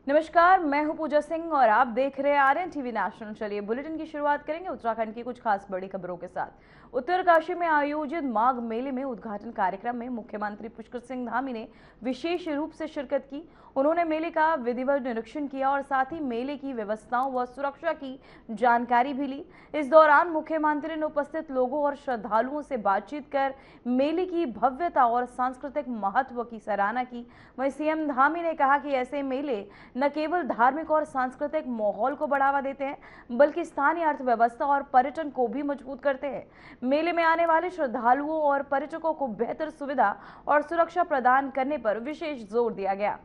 नमस्कार, मैं हूं पूजा सिंह और आप देख रहे हैं आर्यन टीवी नेशनल। चलिए बुलेटिन की शुरुआत करेंगे उत्तराखंड की कुछ खास बड़ी खबरों के साथ। उत्तरकाशी में आयोजित माघ मेले में उद्घाटन कार्यक्रम में मुख्यमंत्री पुष्कर सिंह धामी ने विशेष रूप से शिरकत की। उन्होंने मेले का विधिवत निरीक्षण किया और साथ ही मेले की व्यवस्थाओं व सुरक्षा की जानकारी भी ली। इस दौरान मुख्यमंत्री ने उपस्थित लोगों और श्रद्धालुओं से बातचीत कर मेले की भव्यता और सांस्कृतिक महत्व की सराहना की। वहीं सीएम धामी ने कहा कि ऐसे मेले न केवल धार्मिक और सांस्कृतिक माहौल को बढ़ावा देते हैं बल्कि स्थानीय अर्थव्यवस्था और पर्यटन को भी मजबूत करते हैं। मेले में आने वाले श्रद्धालुओं और पर्यटकों को बेहतर सुविधा और सुरक्षा प्रदान करने पर विशेष जोर दिया गया। आप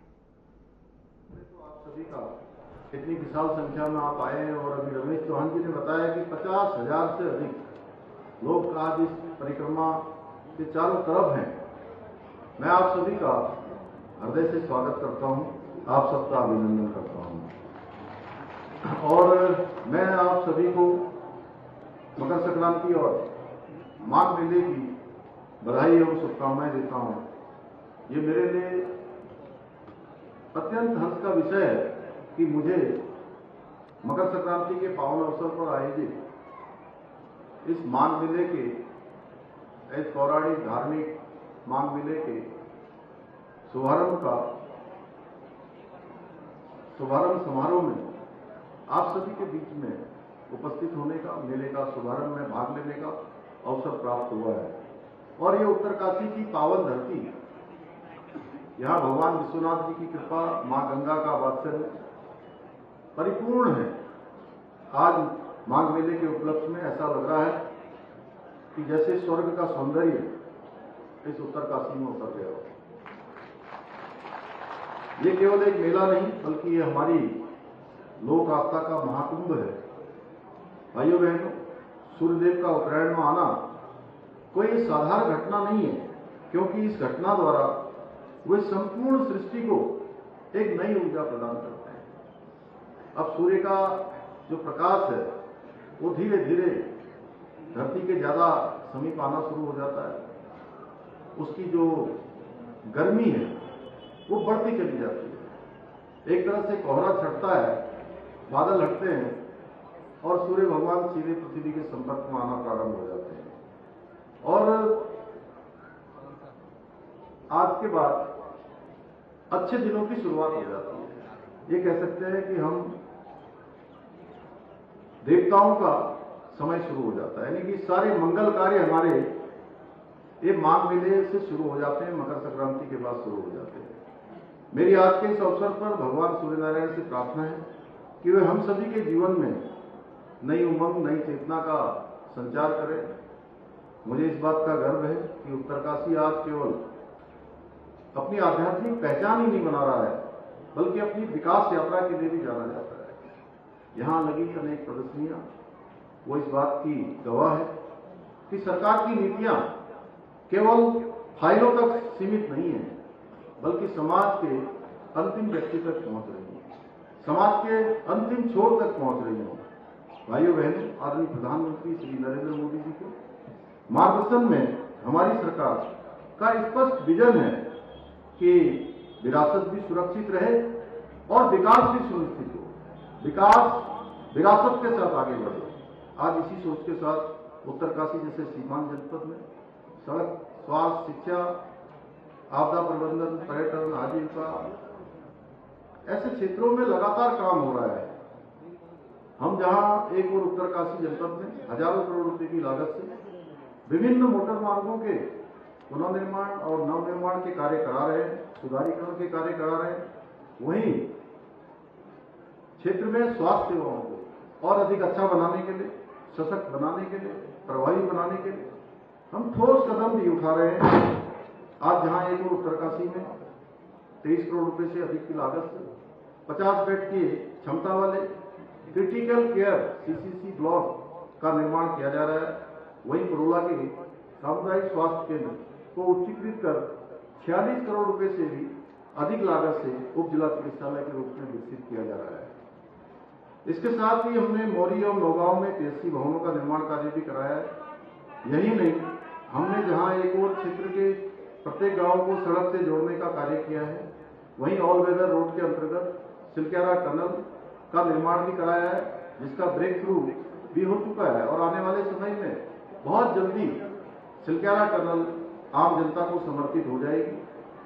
सभी का इतनी विशाल संख्या में आप आए हैं और अभी रमेश चौहान जी ने बताया कि 50,000 से अधिक लोग आज इस परिक्रमा के चारों तरफ हैं। मैं आप सभी का हृदय से स्वागत करता हूं, आप सबका अभिनंदन करता हूं और मैं आप सभी को मकर संक्रांति और माघ मेले की बधाई एवं शुभकामनाएं देता हूं। ये मेरे लिए अत्यंत हर्ष का विषय है कि मुझे मकर संक्रांति के पावन अवसर पर आयोजित इस माघ मेले के इस पौराणिक धार्मिक माघ मेले के शुभारंभ समारोह में आप सभी के बीच में उपस्थित होने का, मेले का शुभारंभ में भाग लेने का अवसर प्राप्त हुआ है। और ये उत्तरकाशी की पावन धरती, यहाँ भगवान विश्वनाथ जी की कृपा, मां गंगा का वात्सल्य परिपूर्ण है। आज माघ मेले के उपलक्ष्य में ऐसा लग रहा है कि जैसे स्वर्ग का सौंदर्य इस उत्तरकाशी में उतर गया हो। ये केवल एक मेला नहीं बल्कि ये हमारी लोक आस्था का महाकुंभ है। भाइयों बहनों, सूर्यदेव का उत्तरायण में आना कोई साधारण घटना नहीं है, क्योंकि इस घटना द्वारा वे संपूर्ण सृष्टि को एक नई ऊर्जा प्रदान करते हैं। अब सूर्य का जो प्रकाश है वो धीरे धीरे धरती के ज्यादा समीप आना शुरू हो जाता है। उसकी जो गर्मी है वो बढ़ती चली जाती है। एक तरह से कोहरा छटता है, बादल हटते हैं और सूर्य भगवान सीधे पृथ्वी के संपर्क में आना प्रारंभ हो जाते हैं। और आज के बाद अच्छे दिनों की शुरुआत हो जाती है। ये कह सकते हैं कि हम देवताओं का समय शुरू हो जाता है, यानी कि सारे मंगल कार्य हमारे ये माघ मेले से शुरू हो जाते हैं, मकर संक्रांति के बाद शुरू हो जाते हैं। मेरी आज के इस अवसर पर भगवान सूर्यनारायण से प्रार्थना है कि वे हम सभी के जीवन में नई उमंग, नई चेतना का संचार करें। मुझे इस बात का गर्व है कि उत्तरकाशी आज केवल अपनी आध्यात्मिक पहचान ही नहीं बना रहा है बल्कि अपनी विकास यात्रा के लिए भी जाना जाता है। यहाँ लगी अनेक प्रदर्शनियां वो इस बात की गवाह है कि सरकार की नीतियां केवल फाइलों तक सीमित नहीं है बल्कि समाज के अंतिम व्यक्ति तक पहुंच रही है, समाज के अंतिम छोर तक पहुंच रही है। भाइयों बहनों, आदरणीय प्रधानमंत्री श्री नरेंद्र मोदी जी के मार्गदर्शन में हमारी सरकार का स्पष्ट विजन है कि विरासत भी सुरक्षित रहे और विकास भी सुनिश्चित हो। विकास विरासत के साथ आगे बढ़े। आज इसी सोच के साथ उत्तरकाशी जैसे सीमांत जनपद में सड़क, स्वास्थ्य, शिक्षा, आपदा प्रबंधन, पर्यटन, आजीविका ऐसे क्षेत्रों में लगातार काम हो रहा है। हम जहां एक और उत्तरकाशी जनपद में हजारों करोड़ रुपए की लागत से विभिन्न मोटर मार्गों के पुनर्निर्माण और नवनिर्माण के कार्य करा रहे हैं, सुधारीकरण के कार्य करा रहे हैं, वहीं क्षेत्र में स्वास्थ्य सेवाओं को और अधिक अच्छा बनाने के लिए, सशक्त बनाने के लिए, प्रभावी बनाने के लिए हम ठोस कदम भी उठा रहे हैं। आज जहां एक और उत्तरकाशी में 23 करोड़ रुपए से अधिक की लागत से 50 बेड की क्षमता वाले क्रिटिकल केयर सीसीसी ब्लॉक का निर्माण किया जा रहा है, वहीं पुरोला के सामुदायिक स्वास्थ्य केंद्र को उच्चीकृत कर 46 करोड़ रुपए से भी अधिक लागत से उप जिला चिकित्सालय के रूप में विकसित किया जा रहा है। इसके साथ ही हमने मौरी और नौगांव में पीएससी भवनों का निर्माण कार्य भी कराया है। यही नहीं, हमने जहां एक और क्षेत्र के प्रत्येक गांव को सड़क से जोड़ने का कार्य किया है, वहीं ऑल वेदर रोड के अंतर्गत चिल्क्यारा टनल का निर्माण भी कराया है, जिसका ब्रेक थ्रू भी हो चुका है और आने वाले समय में बहुत जल्दी चिल्क्यारा टनल आम जनता को समर्पित हो जाएगी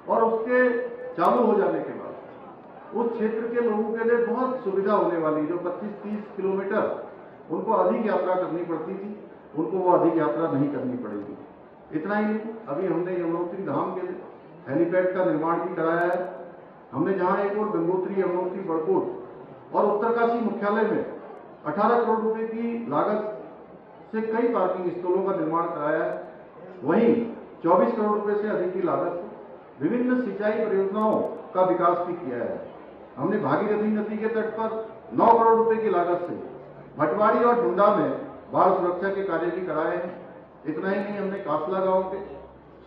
और उसके चालू हो जाने के बाद उस क्षेत्र के लोगों के लिए बहुत सुविधा होने वाली। जो 25-30 किलोमीटर उनको अधिक यात्रा करनी पड़ती थी, उनको वो अधिक यात्रा नहीं करनी पड़ेगी। इतना ही नहीं, अभी हमने यमुनोत्री धाम के लिए हेलीपैड का निर्माण भी कराया है। हमने जहां एक और गंगोत्री, यमुनोत्री, बड़कोट और उत्तरकाशी मुख्यालय में 18 करोड़ रुपए की लागत से कई पार्किंग स्थलों का निर्माण कराया है, वहीं 24 करोड़ रुपए से अधिक की लागत से विभिन्न सिंचाई परियोजनाओं का विकास भी किया है। हमने भागीरथी नदी के तट पर 9 करोड़ रुपए की लागत से भटवाड़ी और ढूंढा में बाढ़ सुरक्षा के कार्य भी कराए हैं। इतना ही नहीं, हमने कासला गांव के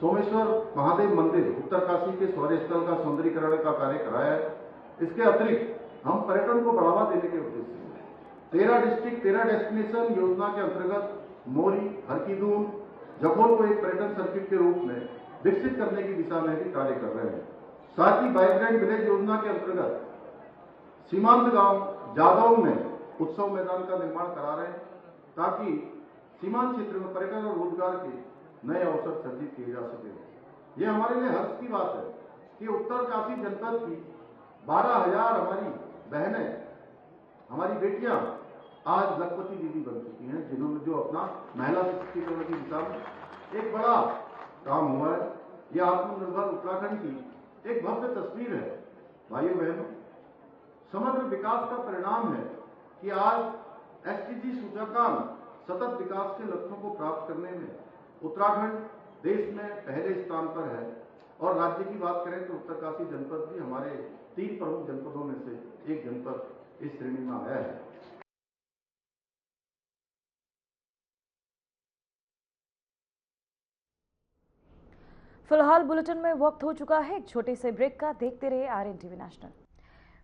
सोमेश्वर महादेव मंदिर उत्तरकाशी के शौर्य स्थल का सौंदर्यीकरण का कार्य कराया है। इसके अतिरिक्त हम पर्यटन को बढ़ावा देने के उद्देश्य से 13 डिस्ट्रिक्ट 13 डेस्टिनेशन योजना के अंतर्गत मोरी, हरकीदून, जखौल को एक पर्यटन सर्किट के रूप में विकसित करने की दिशा में भी कार्य कर रहे हैं। साथ ही वाइब्रेंट विलेज योजना के अंतर्गत सीमांत गांव जादौन में उत्सव मैदान का निर्माण करा रहे हैं, ताकि सीमांत क्षेत्र में पर्यटन और रोजगार के नए अवसर सृजित किए जा सके। ये हमारे लिए हर्ष की बात है कि उत्तरकाशी जनपद की 12,000 हमारी बहनें, हमारी बेटियां आज लखपति दीदी बन चुकी हैं, जिन्होंने जो अपना महिला सशक्तिकरण की दिशा में एक बड़ा काम हुआ है। ये आत्मनिर्भर उत्तराखंड की एक भव्य तस्वीर है। भाइयों बहनों, समग्र विकास का परिणाम है कि आज एसडीजी सूचकांक सतत विकास के लक्ष्यों को प्राप्त करने में उत्तराखंड देश में पहले स्थान पर है। और राज्य की बात करें तो उत्तरकाशी जनपद भी हमारे 3 प्रमुख जनपदों में से एक जनपद इस श्रेणी में आया है। फिलहाल बुलेटिन में वक्त हो चुका है एक छोटे से ब्रेक का। देखते रहिए आर्यन टीवी नेशनल।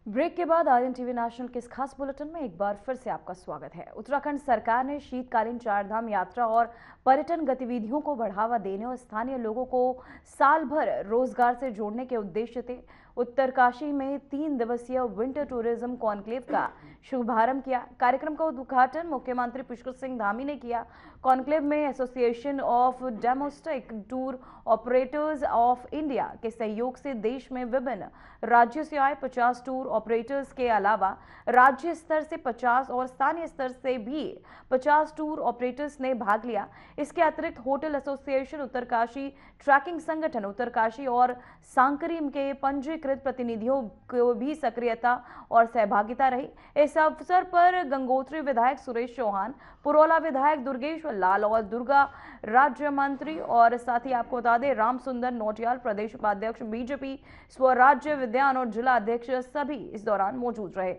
ब्रेक के बाद आर्यन टीवी नेशनल के इस खास बुलेटिन में एक बार फिर से आपका स्वागत है। उत्तराखंड सरकार ने शीतकालीन चारधाम यात्रा और पर्यटन गतिविधियों को बढ़ावा देने और स्थानीय लोगों को साल भर रोजगार से जोड़ने के उद्देश्य से उत्तरकाशी में 3 दिवसीय विंटर टूरिज्म कॉन्क्लेव का शुभारंभ किया। कार्यक्रम का उद्घाटन मुख्यमंत्री पुष्कर सिंह धामी ने किया। कॉन्क्लेव में association of domestic tour operators of India के सहयोग से देश में विभिन्न राज्यों से आए 50 टूर ऑपरेटर्स के अलावा राज्य स्तर से 50 और स्थानीय स्तर से भी 50 टूर ऑपरेटर्स ने भाग लिया। इसके अतिरिक्त होटल एसोसिएशन उत्तरकाशी, ट्रैकिंग संगठन उत्तरकाशी और सांकरी के पंजीकृत प्रतिनिधियों को भी सक्रियता और सहभागिता रही। इस अवसर पर गंगोत्री विधायक सुरेश चौहान, पुरोला विधायक दुर्गेश्वर लाल और दुर्गा राज्य मंत्री और साथ ही आपको बता दें राम सुंदर नौटियाल, प्रदेश उपाध्यक्ष बीजेपी स्वराज्य विद्यान और जिला अध्यक्ष सभी इस दौरान मौजूद रहे।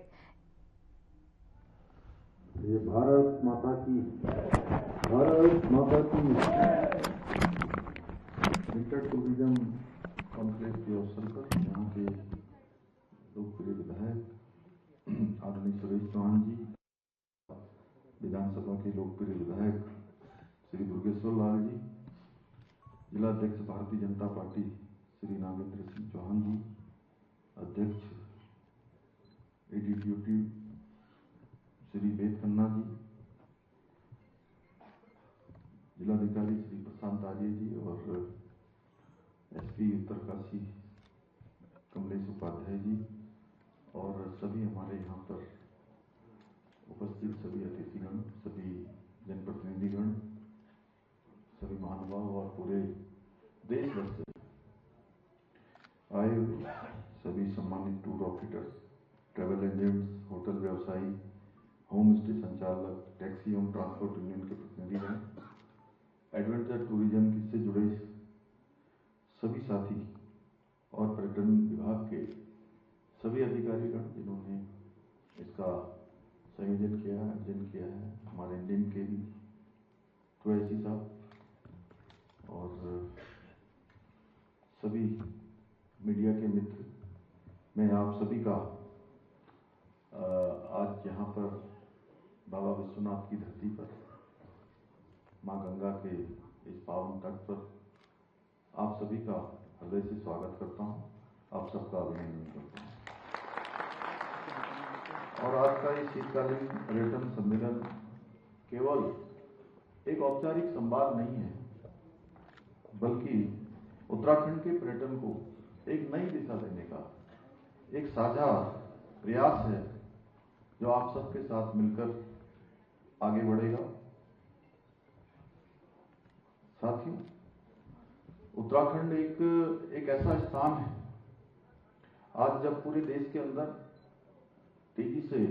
ये भारत माता की विंटर टूरिज्म कॉन्क्लेव के अवसर पर यहाँ के लोकप्रिय विधायक आदरणीय सुरेश चौहान जी, विधानसभा के लोकप्रिय विधायक श्री दुर्गेश्वर लाल जी, जिला अध्यक्ष भारतीय जनता पार्टी श्री नागेंद्र सिंह चौहान जी, अध्यक्ष एडीटीयूटी श्री वेद खन्ना जी, जिलाधिकारी श्री प्रशांत आर्य जी और एसपी उत्तरकाशी कमलेश उपाध्याय जी और सभी हमारे यहाँ पर उपस्थित सभी अतिथिगण, सभी जनप्रतिनिधिगण, सभी महानुभाव और पूरे देश भर से आए हुए सभी सम्मानित tour operators, travel agents, hotel व्यवसायी, होम स्टे संचालक, टैक्सी एवं ट्रांसपोर्ट यूनियन के प्रतिनिधिगण, एडवेंचर टूरिज्म से जुड़े सभी साथी और पर्यटन विभाग के सभी अधिकारीगण जिन्होंने इसका संयोजन किया है, आयोजन किया है, हमारे इंडियन के भी कुरैशी साहब और सभी मीडिया के मित्र, मैं आप सभी का आज यहाँ पर बाबा विश्वनाथ की धरती पर माँ गंगा के इस पावन तट पर आप सभी का हृदय से स्वागत करता हूँ, आप सबका अभिनंदन करता हूँ। का ये शीतकालीन पर्यटन सम्मेलन केवल एक औपचारिक संवाद नहीं है, बल्कि उत्तराखंड के पर्यटन को एक नई दिशा देने का एक साझा प्रयास है, जो आप सबके साथ मिलकर आगे बढ़ेगा। साथियों, उत्तराखंड एक ऐसा स्थान है, आज जब पूरे देश के अंदर तेजी से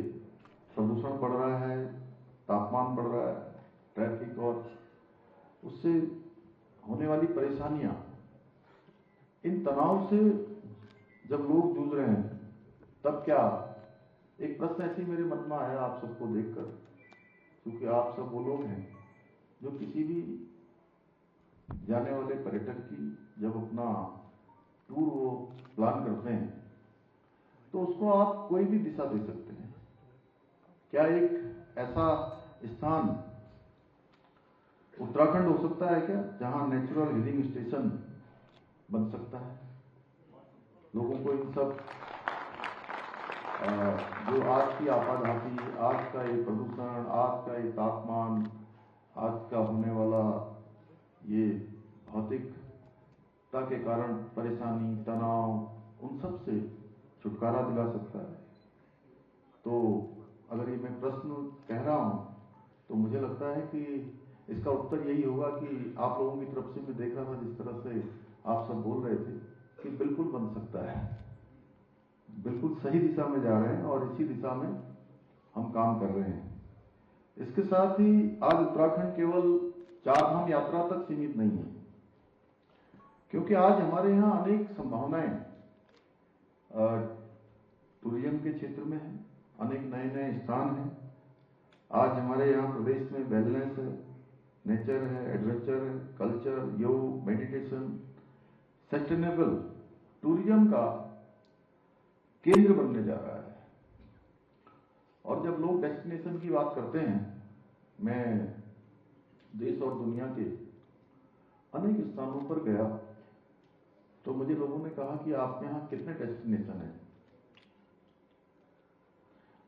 प्रदूषण बढ़ रहा है, तापमान बढ़ रहा है, ट्रैफिक और उससे होने वाली परेशानियां, इन तनाव से जब लोग जूझ रहे हैं, तब क्या एक प्रश्न ऐसे मेरे मन में आया आप सबको देखकर, क्योंकि आप सब वो लोग हैं जो किसी भी जाने वाले पर्यटक की जब अपना टूर वो प्लान करते हैं तो उसको आप कोई भी दिशा दे सकते हैं। क्या एक ऐसा स्थान उत्तराखंड हो सकता है क्या, जहां नेचुरल हीलिंग स्टेशन बन सकता है? लोगों को इन सब जो आज की आपाधापी, आज का ये प्रदूषण, आज का ये तापमान, आज का होने वाला ये भौतिकता के कारण परेशानी, तनाव, उन सब से छुटकारा दिला सकता है। तो अगर ये मैं प्रश्न कह रहा हूं तो मुझे लगता है कि इसका उत्तर यही होगा कि आप लोगों की तरफ से मैं देख रहा था जिस तरह से आप सब बोल रहे थे कि बिल्कुल बन सकता है, बिल्कुल सही दिशा में जा रहे हैं और इसी दिशा में हम काम कर रहे हैं। इसके साथ ही आज उत्तराखंड केवल चारधाम यात्रा तक सीमित नहीं है, क्योंकि आज हमारे यहाँ अनेक संभावनाएं टूरिज्म के क्षेत्र में है, अनेक नए नए स्थान हैं। आज हमारे यहाँ प्रदेश में वेलनेस है, नेचर है, एडवेंचर है, कल्चर, योग, मेडिटेशन, सस्टेनेबल टूरिज्म का केंद्र बनने जा रहा है। और जब लोग डेस्टिनेशन की बात करते हैं, मैं देश और दुनिया के अनेक स्थानों पर गया तो मुझे लोगों ने कहा कि आपके यहाँ कितने डेस्टिनेशन हैं?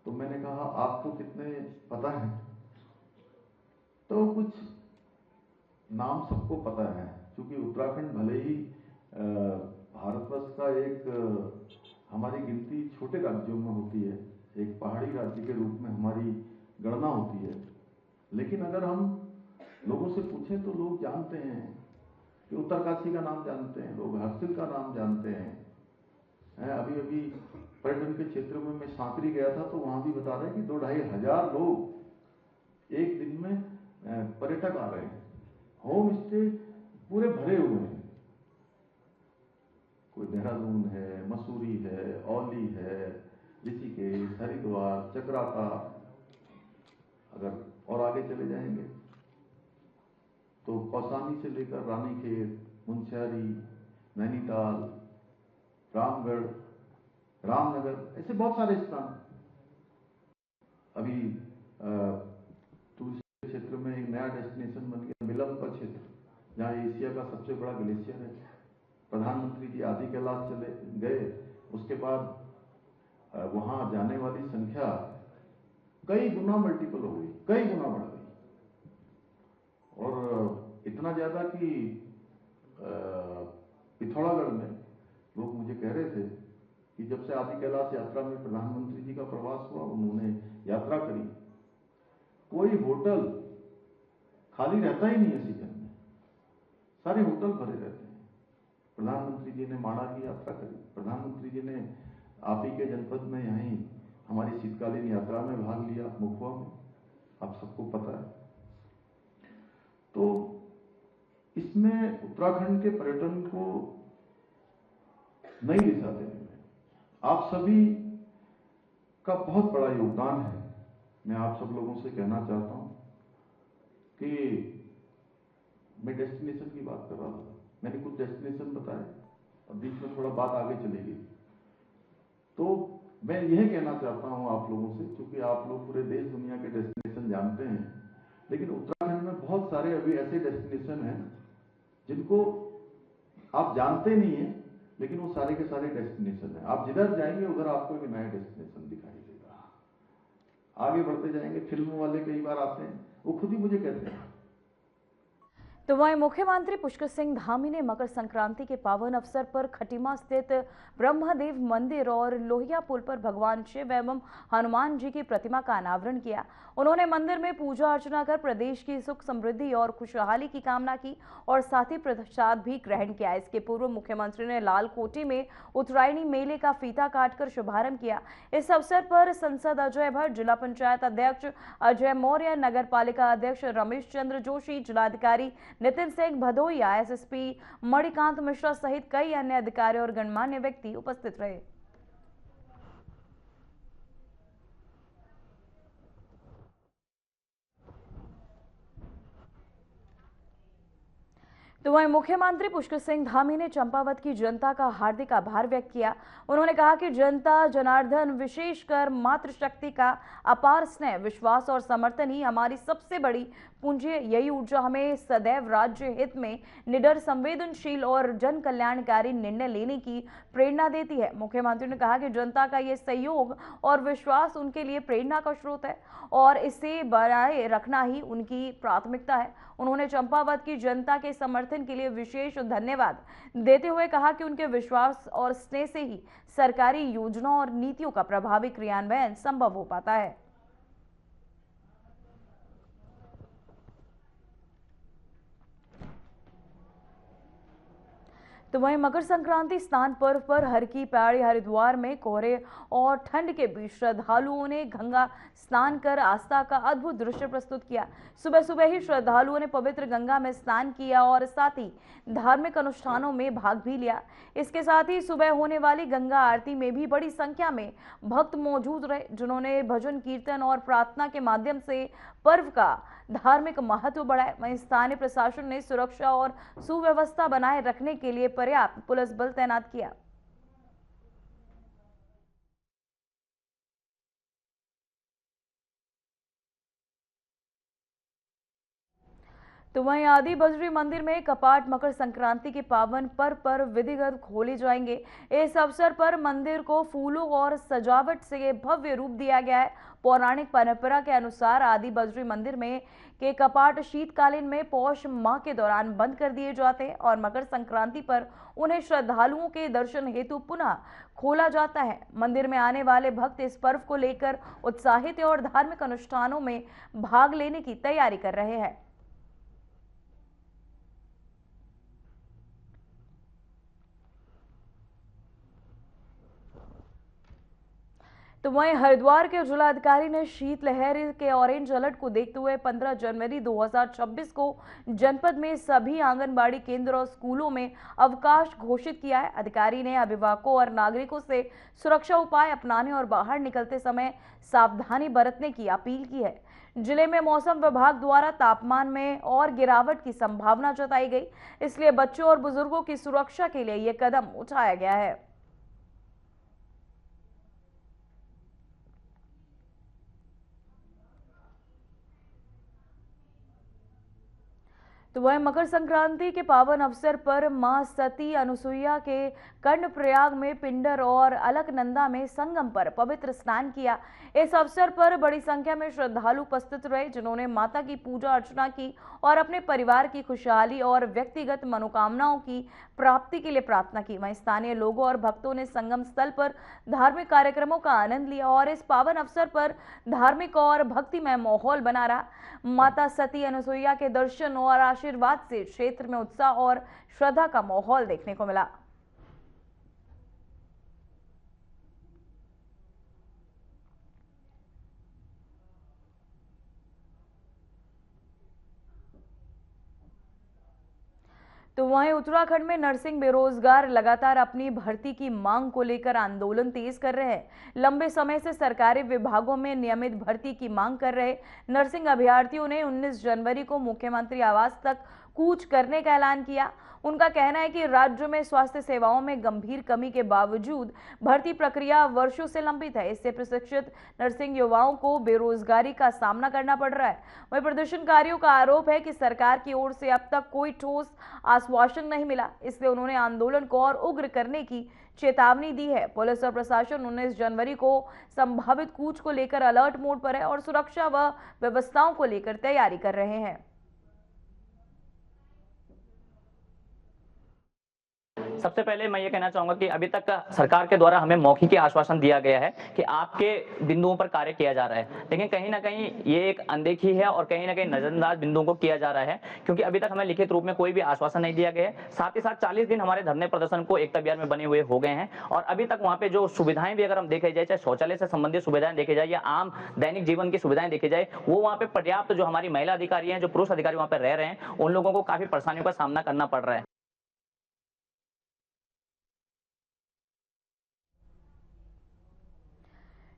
तो मैंने कहा आपको कितने पता है? तो कुछ नाम सबको पता है, क्योंकि उत्तराखंड भले ही भारतवर्ष का एक हमारी गिनती छोटे राज्यों में होती है, एक पहाड़ी राज्य के रूप में हमारी गणना होती है, लेकिन अगर हम लोगों से पूछें तो लोग जानते हैं कि उत्तरकाशी का नाम जानते हैं, लोग हर्सिल का नाम जानते हैं। अभी अभी पर्यटन के क्षेत्र में मैं सांकरी गया था तो वहां भी बता रहे हैं कि 2-2.5 हजार लोग एक दिन में पर्यटक आ रहे हैं, होम स्टे पूरे भरे हुए हैं। कोई देहरादून है, मसूरी है, औली है, ऋषिकेश, हरिद्वार, चक्राता, अगर और आगे चले जाएंगे तो कौसानी से लेकर रानीखेत, मुंशियारी, नैनीताल, रामगढ़, रामनगर, ऐसे बहुत सारे स्थान। अभी टूरिस्ट क्षेत्र में एक नया डेस्टिनेशन बन गया मिलम का क्षेत्र, जहां एशिया का सबसे बड़ा ग्लेशियर है। प्रधानमंत्री जी आदि कैलाश चले गए, उसके बाद वहां जाने वाली संख्या कई गुना मल्टीपल हो गई, कई गुना बढ़ गई, और इतना ज्यादा कि पिथौरागढ़ में लोग मुझे कह रहे थे कि जब से आदि कैलाश यात्रा में प्रधानमंत्री जी का प्रवास हुआ, उन्होंने यात्रा करी, कोई होटल खाली रहता ही नहीं है सीजन में, सारे होटल भरे रहते हैं। प्रधानमंत्री जी ने माणा की यात्रा करी, प्रधानमंत्री जी ने आप ही के जनपद में यहीं हमारी शीतकालीन यात्रा में भाग लिया, मुखवा में, आप सबको पता है। तो इसमें उत्तराखंड के पर्यटन को नई दिशा देने में आप सभी का बहुत बड़ा योगदान है। मैं आप सब लोगों से कहना चाहता हूं कि मैं डेस्टिनेशन की बात कर रहा था, मैंने कुछ डेस्टिनेशन बताए और बीच में थोड़ा बात आगे चली गई। तो मैं यह कहना चाहता हूं आप लोगों से, क्योंकि आप लोग पूरे देश दुनिया के डेस्टिनेशन जानते हैं, लेकिन उत्तराखंड में बहुत सारे अभी ऐसे डेस्टिनेशन हैं जिनको आप जानते नहीं है, लेकिन वो सारे के सारे डेस्टिनेशन है। आप जिधर जाएंगे उधर आपको एक नया डेस्टिनेशन दिखाई देगा। आगे बढ़ते जाएंगे। फिल्मों वाले कई बार आते हैं, वो खुद ही मुझे कहते हैं। तो वहीं मुख्यमंत्री पुष्कर सिंह धामी ने मकर संक्रांति के पावन अवसर पर खटीमा स्थित ब्रह्मदेव मंदिर और लोहिया पुल पर भगवान शिव एवं हनुमान जी की प्रतिमा का अनावरण किया। उन्होंने मंदिर में पूजा अर्चना कर प्रदेश की सुख समृद्धि और खुशहाली की कामना की और साथ ही प्रसाद भी ग्रहण किया। इसके पूर्व मुख्यमंत्री ने लालकोटी में उत्तरायणी मेले का फीता काटकर शुभारंभ किया। इस अवसर पर सांसद अजय भट्ट, जिला पंचायत अध्यक्ष अजय मौर्य, नगर पालिका अध्यक्ष रमेश चंद्र जोशी, जिलाधिकारी नितिन सिंह भदौरिया, एसएसपी मणिकांत मिश्रा सहित कई अन्य अधिकारी और गणमान्य व्यक्ति उपस्थित रहे। तो वहीं मुख्यमंत्री पुष्कर सिंह धामी ने चंपावत की जनता का हार्दिक आभार व्यक्त किया। उन्होंने कहा कि जनता जनार्दन, विशेषकर मातृशक्ति का अपार स्नेह, विश्वास और समर्थन ही हमारी सबसे बड़ी पूंजी है। यही ऊर्जा हमें सदैव राज्य हित में निडर, संवेदनशील और जन कल्याणकारी निर्णय लेने की प्रेरणा देती है। मुख्यमंत्री ने कहा कि जनता का ये सहयोग और विश्वास उनके लिए प्रेरणा का स्रोत है और इसे बनाए रखना ही उनकी प्राथमिकता है। उन्होंने चंपावत की जनता के समर्थन के लिए विशेष धन्यवाद देते हुए कहा कि उनके विश्वास और स्नेह से ही सरकारी योजनाओं और नीतियों का प्रभावी क्रियान्वयन संभव हो पाता है। तो वहीं मकर संक्रांति स्नान पर्व पर हर की पैड़ी हरिद्वार में कोहरे और ठंड के बीच श्रद्धालुओं ने गंगा स्नान कर आस्था का अद्भुत दृश्य प्रस्तुत किया। सुबह सुबह ही श्रद्धालुओं ने पवित्र गंगा में स्नान किया और साथ ही धार्मिक अनुष्ठानों में भाग भी लिया। इसके साथ ही सुबह होने वाली गंगा आरती में भी बड़ी संख्या में भक्त मौजूद रहे, जिन्होंने भजन कीर्तन और प्रार्थना के माध्यम से पर्व का धार्मिक महत्व बढ़ाया। वहीं स्थानीय प्रशासन ने सुरक्षा और सुव्यवस्था बनाए रखने के लिए पर्याप्त पुलिस बल तैनात किया। तो वहीं आदि बजरी मंदिर में कपाट मकर संक्रांति के पावन पर्व पर विधिवत खोले जाएंगे। इस अवसर पर मंदिर को फूलों और सजावट से भव्य रूप दिया गया है। पौराणिक परंपरा के अनुसार आदि बजरी मंदिर में के कपाट शीतकालीन में पौष माह के दौरान बंद कर दिए जाते हैं और मकर संक्रांति पर उन्हें श्रद्धालुओं के दर्शन हेतु पुनः खोला जाता है। मंदिर में आने वाले भक्त इस पर्व को लेकर उत्साहित और धार्मिक अनुष्ठानों में भाग लेने की तैयारी कर रहे हैं। तो वहीं हरिद्वार के जिलाधिकारी ने शीतलहर के ऑरेंज अलर्ट को देखते हुए 15 जनवरी 2026 को जनपद में सभी आंगनबाड़ी केंद्र और स्कूलों में अवकाश घोषित किया है। अधिकारी ने अभिभावकों और नागरिकों से सुरक्षा उपाय अपनाने और बाहर निकलते समय सावधानी बरतने की अपील की है। जिले में मौसम विभाग द्वारा तापमान में और गिरावट की संभावना जताई गई, इसलिए बच्चों और बुजुर्गों की सुरक्षा के लिए यह कदम उठाया गया है। तो वह मकर संक्रांति के पावन अवसर पर मां सती अनुसुईया के कर्णप्रयाग में पिंडर और अलकनंदा में संगम पर पवित्र स्नान किया। इस अवसर पर बड़ी संख्या में श्रद्धालु उपस्थित रहे, जिन्होंने माता की पूजा अर्चना की और अपने परिवार की खुशहाली और व्यक्तिगत मनोकामनाओं की प्राप्ति के लिए प्रार्थना की। वहीं स्थानीय लोगों और भक्तों ने संगम स्थल पर धार्मिक कार्यक्रमों का आनंद लिया और इस पावन अवसर पर धार्मिक और भक्तिमय माहौल बना रहा। माता सती अनुसुईया के दर्शन और आशीर्वाद से क्षेत्र में उत्साह और श्रद्धा का माहौल देखने को मिला। तो वहीं उत्तराखंड में नर्सिंग बेरोजगार लगातार अपनी भर्ती की मांग को लेकर आंदोलन तेज कर रहे हैं। लंबे समय से सरकारी विभागों में नियमित भर्ती की मांग कर रहे नर्सिंग अभ्यर्थियों ने 19 जनवरी को मुख्यमंत्री आवास तक कूच करने का ऐलान किया। उनका कहना है कि राज्य में स्वास्थ्य सेवाओं में गंभीर कमी के बावजूद भर्ती प्रक्रिया वर्षों से लंबित है। इससे प्रशिक्षित नर्सिंग युवाओं को बेरोजगारी का सामना करना पड़ रहा है। वहीं प्रदर्शनकारियों का आरोप है कि सरकार की ओर से अब तक कोई ठोस आश्वासन आश्वासन नहीं मिला, इसलिए उन्होंने आंदोलन को और उग्र करने की चेतावनी दी है। पुलिस और प्रशासन 19 जनवरी को संभावित कूच को लेकर अलर्ट मोड पर है और सुरक्षा व व्यवस्थाओं को लेकर तैयारी कर रहे हैं। सबसे पहले मैं ये कहना चाहूंगा कि अभी तक सरकार के द्वारा हमें मौखिक आश्वासन दिया गया है कि आपके बिंदुओं पर कार्य किया जा रहा है, लेकिन कहीं ना कहीं ये एक अनदेखी है और कहीं ना कहीं नजरअंदाज बिंदुओं को किया जा रहा है, क्योंकि अभी तक हमें लिखित रूप में कोई भी आश्वासन नहीं दिया गया है। साथ ही साथ 40 दिन हमारे धरने प्रदर्शन को एकता विहार में बने हुए हो गए हैं और अभी तक वहां पे जो सुविधाएं भी अगर हम देखे जाए, चाहे शौचालय से संबंधित सुविधाएं देखी जाए या आम दैनिक जीवन की सुविधाएं देखी जाए, वो वहां पे पर्याप्त जो हमारी महिला अधिकारी हैं, जो पुरुष अधिकारी वहां पर रह रहे हैं, उन लोगों को काफी परेशानियों का सामना करना पड़ रहा है।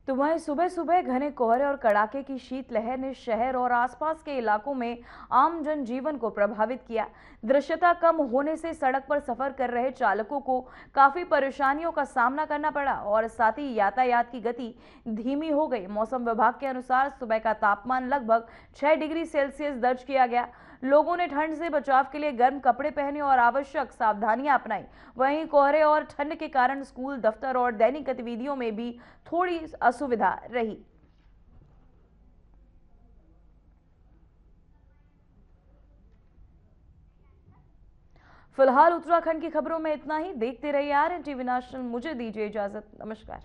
तो वहीं सुबह सुबह घने कोहरे और कड़ाके की शीतलहर ने शहर और आसपास के इलाकों में आम जनजीवन को प्रभावित किया। दृश्यता कम होने से सड़क पर सफर कर रहे चालकों को काफी परेशानियों का सामना करना पड़ा और साथ ही यातायात की गति धीमी हो गई। मौसम विभाग के अनुसार सुबह का तापमान लगभग 6 डिग्री सेल्सियस दर्ज किया गया। लोगों ने ठंड से बचाव के लिए गर्म कपड़े पहने और आवश्यक सावधानियां अपनाई। वहीं कोहरे और ठंड के कारण स्कूल, दफ्तर और दैनिक गतिविधियों में भी थोड़ी असुविधा रही। फिलहाल उत्तराखंड की खबरों में इतना ही। देखते रहिए RN टीवी नेशनल। मुझे दीजिए इजाजत। नमस्कार।